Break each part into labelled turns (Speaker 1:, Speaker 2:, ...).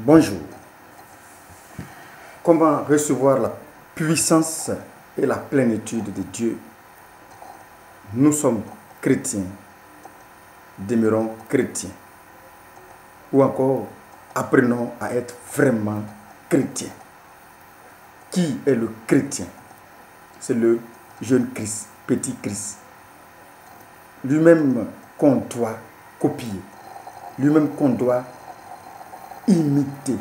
Speaker 1: Bonjour. Comment recevoir la puissance et la plénitude de Dieu? Nous sommes chrétiens, demeurons chrétiens. Ou encore, apprenons à être vraiment chrétiens. Qui est le chrétien? C'est le jeune Christ, petit Christ. Lui-même qu'on doit copier, lui-même qu'on doit imiter.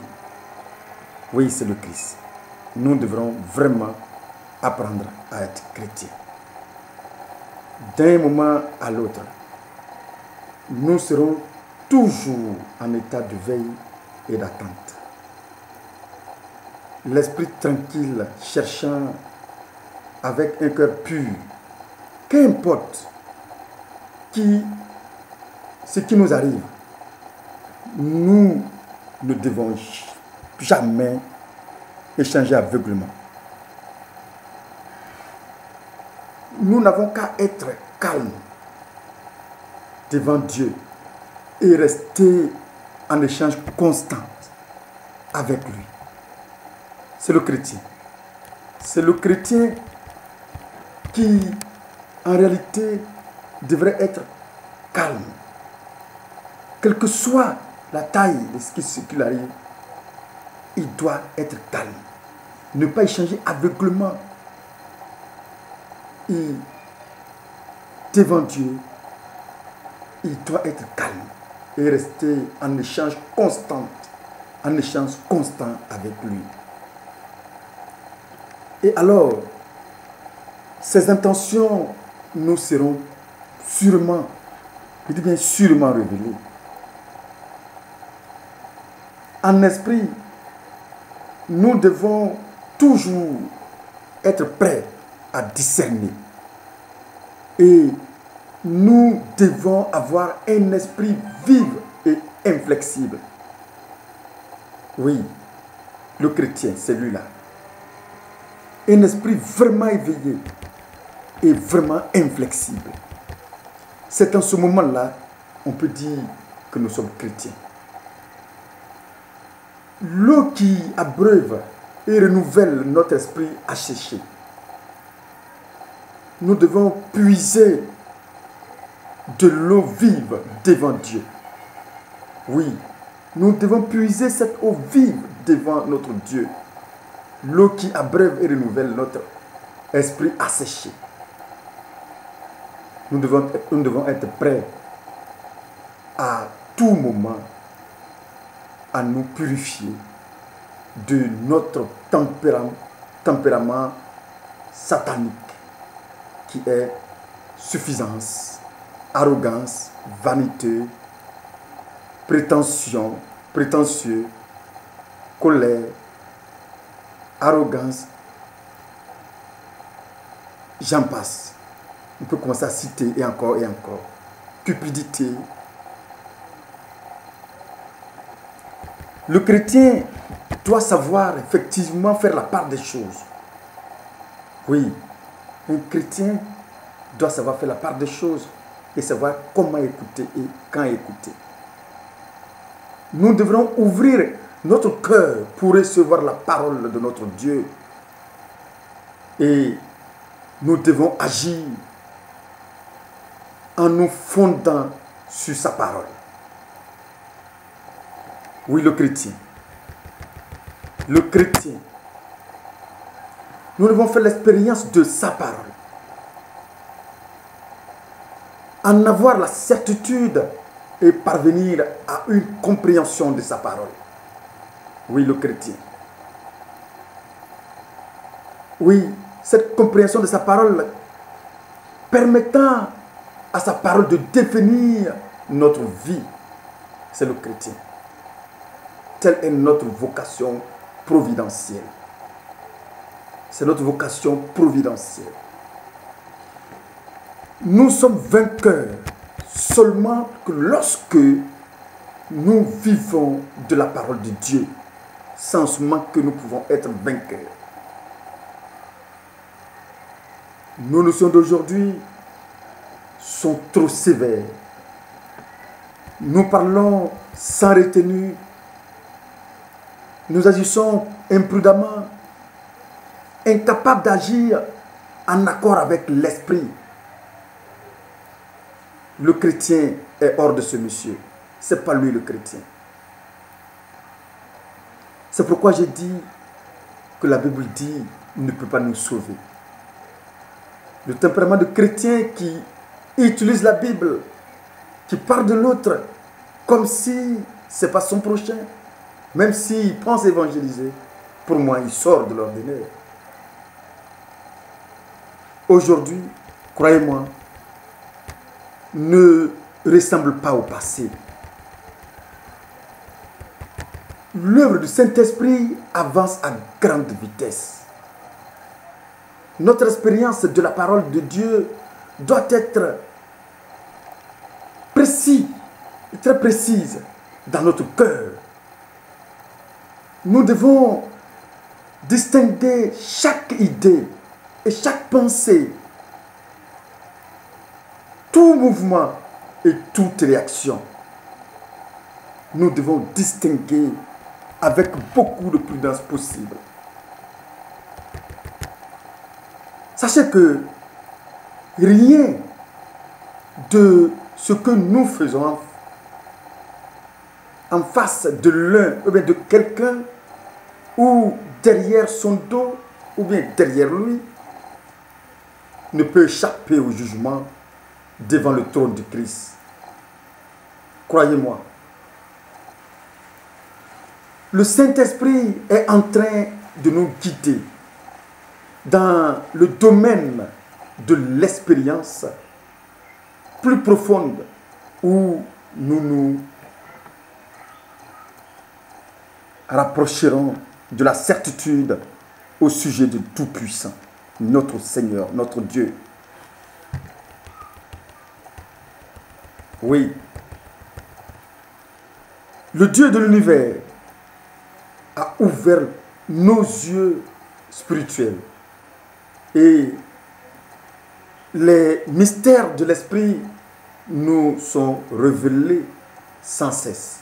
Speaker 1: Oui, c'est le Christ. Nous devrons vraiment apprendre à être chrétiens. D'un moment à l'autre, nous serons toujours en état de veille et d'attente. L'esprit tranquille, cherchant avec un cœur pur, qu'importe ce qui nous arrive, nous ne devons jamais échanger aveuglement. Nous n'avons qu'à être calmes devant Dieu et rester en échange constant avec lui. C'est le chrétien. C'est le chrétien qui, en réalité, devrait être calme. Quelle que soit la taille de ce qui lui arrive, il doit être calme. Ne pas échanger aveuglement. Et devant Dieu, il doit être calme et rester en échange constant avec lui. Et alors, ses intentions nous seront sûrement, je dis bien sûrement révélées. En esprit, nous devons toujours être prêts à discerner. Et nous devons avoir un esprit vif et inflexible. Oui, le chrétien, c'est lui-là. Un esprit vraiment éveillé et vraiment inflexible. C'est en ce moment-là, on peut dire que nous sommes chrétiens. L'eau qui abreuve et renouvelle notre esprit asséché. Nous devons puiser de l'eau vive devant Dieu. Oui, nous devons puiser cette eau vive devant notre Dieu. L'eau qui abreuve et renouvelle notre esprit asséché. Nous devons être prêts à tout moment à nous purifier de notre tempérament satanique qui est suffisance, arrogance, vanité, prétentieux, colère, arrogance, j'en passe. On peut commencer à citer et encore, cupidité. Le chrétien doit savoir effectivement faire la part des choses. Oui, un chrétien doit savoir faire la part des choses et savoir comment écouter et quand écouter. Nous devrons ouvrir notre cœur pour recevoir la parole de notre Dieu. Et nous devons agir en nous fondant sur sa parole. Oui, le chrétien. Le chrétien. Nous devons faire l'expérience de sa parole. En avoir la certitude et parvenir à une compréhension de sa parole. Oui, le chrétien. Oui, cette compréhension de sa parole permettant à sa parole de définir notre vie. C'est le chrétien. Telle est notre vocation providentielle. C'est notre vocation providentielle. Nous sommes vainqueurs seulement que lorsque nous vivons de la parole de Dieu. C'est en ce moment que nous pouvons être vainqueurs. Nos notions d'aujourd'hui sont trop sévères. Nous parlons sans retenue nous agissons imprudemment, incapables d'agir en accord avec l'esprit. Le chrétien est hors de ce monsieur. Ce n'est pas lui le chrétien. C'est pourquoi j'ai dit que la Bible dit ne peut pas nous sauver. Le tempérament de chrétien qui utilise la Bible, qui parle de l'autre comme si ce n'est pas son prochain, même s'il pense évangéliser, pour moi, il sort de l'ordinaire. Aujourd'hui, croyez-moi, ne ressemble pas au passé. L'œuvre du Saint-Esprit avance à grande vitesse. Notre expérience de la parole de Dieu doit être très précise dans notre cœur. Nous devons distinguer chaque idée et chaque pensée, tout mouvement et toute réaction. Nous devons distinguer avec beaucoup de prudence possible. Sachez que rien de ce que nous faisons en face de l'un ou bien de quelqu'un ou derrière son dos ou bien derrière lui ne peut échapper au jugement devant le trône de Christ. Croyez-moi, le Saint-Esprit est en train de nous guider dans le domaine de l'expérience plus profonde où nous nous rapprocherons de la certitude au sujet du Tout-Puissant, notre Seigneur, notre Dieu. Oui, le Dieu de l'univers a ouvert nos yeux spirituels et les mystères de l'esprit nous sont révélés sans cesse.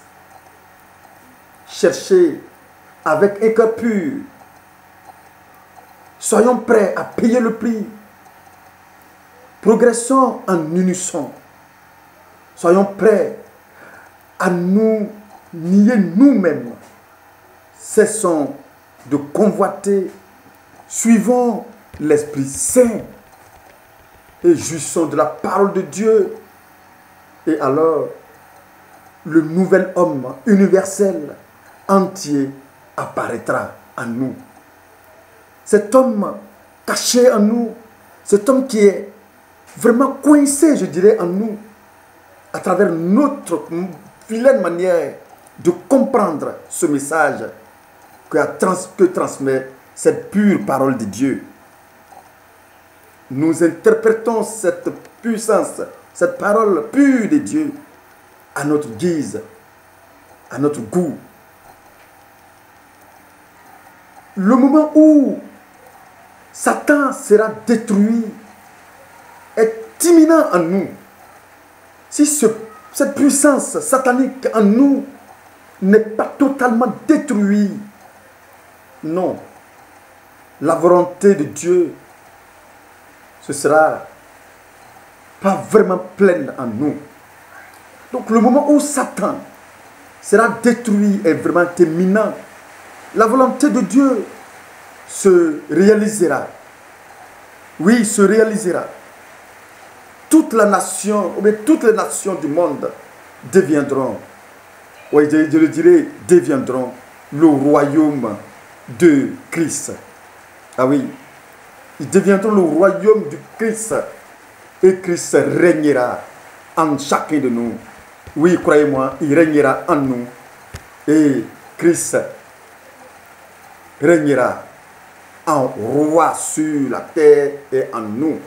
Speaker 1: Cherchez avec un cœur pur. Soyons prêts à payer le prix. Progressons en unisson. Soyons prêts à nous nier nous-mêmes. Cessons de convoiter. Suivons l'Esprit Saint et jouissons de la parole de Dieu. Et alors, le nouvel homme universel entier apparaîtra en nous. Cet homme caché en nous, cet homme qui est vraiment coincé, je dirais, en nous, à travers notre vilaine manière de comprendre ce message que transmet cette pure parole de Dieu. Nous interprétons cette puissance, cette parole pure de Dieu à notre guise, à notre goût. Le moment où Satan sera détruit est imminent en nous. Si cette puissance satanique en nous n'est pas totalement détruite, non, la volonté de Dieu, ce sera pas vraiment pleine en nous. Donc le moment où Satan sera détruit est vraiment imminent. La volonté de Dieu se réalisera. Oui, se réalisera. Toute la nation, ou bien toutes les nations du monde deviendront, oui, je le dirais, deviendront le royaume de Christ. Ah oui, ils deviendront le royaume du Christ. Et Christ régnera en chacun de nous. Oui, croyez-moi, il régnera en nous. Et Christ régnera en roi sur la terre et en nous.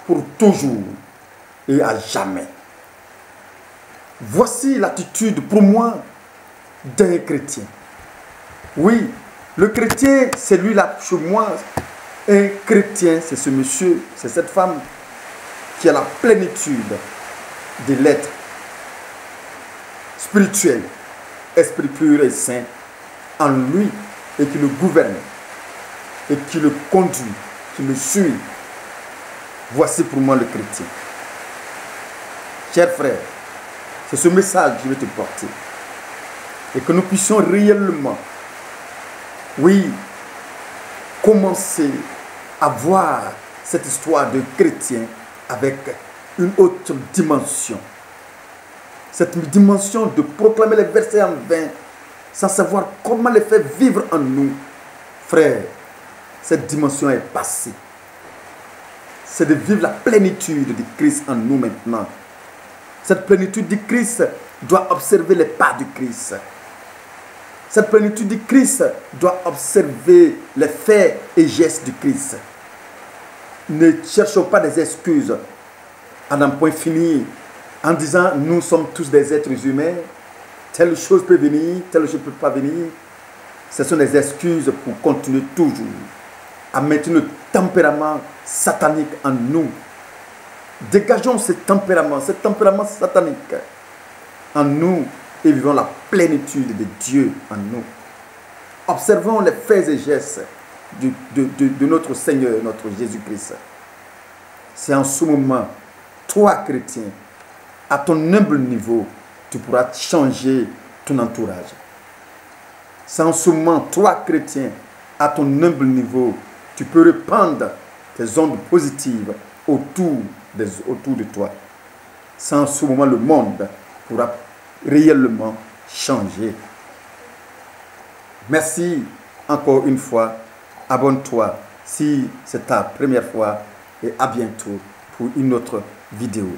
Speaker 1: Pour toujours et à jamais. Voici l'attitude pour moi d'un chrétien. Oui, le chrétien, c'est lui là chez moi. Un chrétien, c'est ce monsieur, c'est cette femme qui a la plénitude de l'être spirituel, esprit pur et saint en lui et qui le gouverne et qui le conduit, qui le suit. Voici pour moi le chrétien. Chers frères, c'est ce message que je vais te porter. Et que nous puissions réellement, oui, commencer à voir cette histoire de chrétien avec une autre dimension. Cette dimension de proclamer les versets en vain sans savoir comment les faire vivre en nous. Frère, cette dimension est passée. C'est de vivre la plénitude de Christ en nous maintenant. Cette plénitude de Christ doit observer les pas de Christ. Cette plénitude de Christ doit observer les faits et gestes de Christ. Ne cherchons pas des excuses à n'en point finir en disant nous sommes tous des êtres humains, telle chose peut venir, telle chose ne peut pas venir. Ce sont des excuses pour continuer toujours à maintenir le tempérament satanique en nous. Dégageons ce tempérament satanique en nous et vivons la plénitude de Dieu en nous. Observons les faits et gestes de notre Seigneur, notre Jésus-Christ. C'est en ce moment, toi chrétien, à ton humble niveau, tu pourras changer ton entourage. C'est en ce moment, toi chrétien, à ton humble niveau, tu peux répandre tes ondes positives autour de toi. C'est en ce moment, le monde pourra réellement changer. Merci encore une fois. Abonne-toi si c'est ta première fois et à bientôt pour une autre vidéo.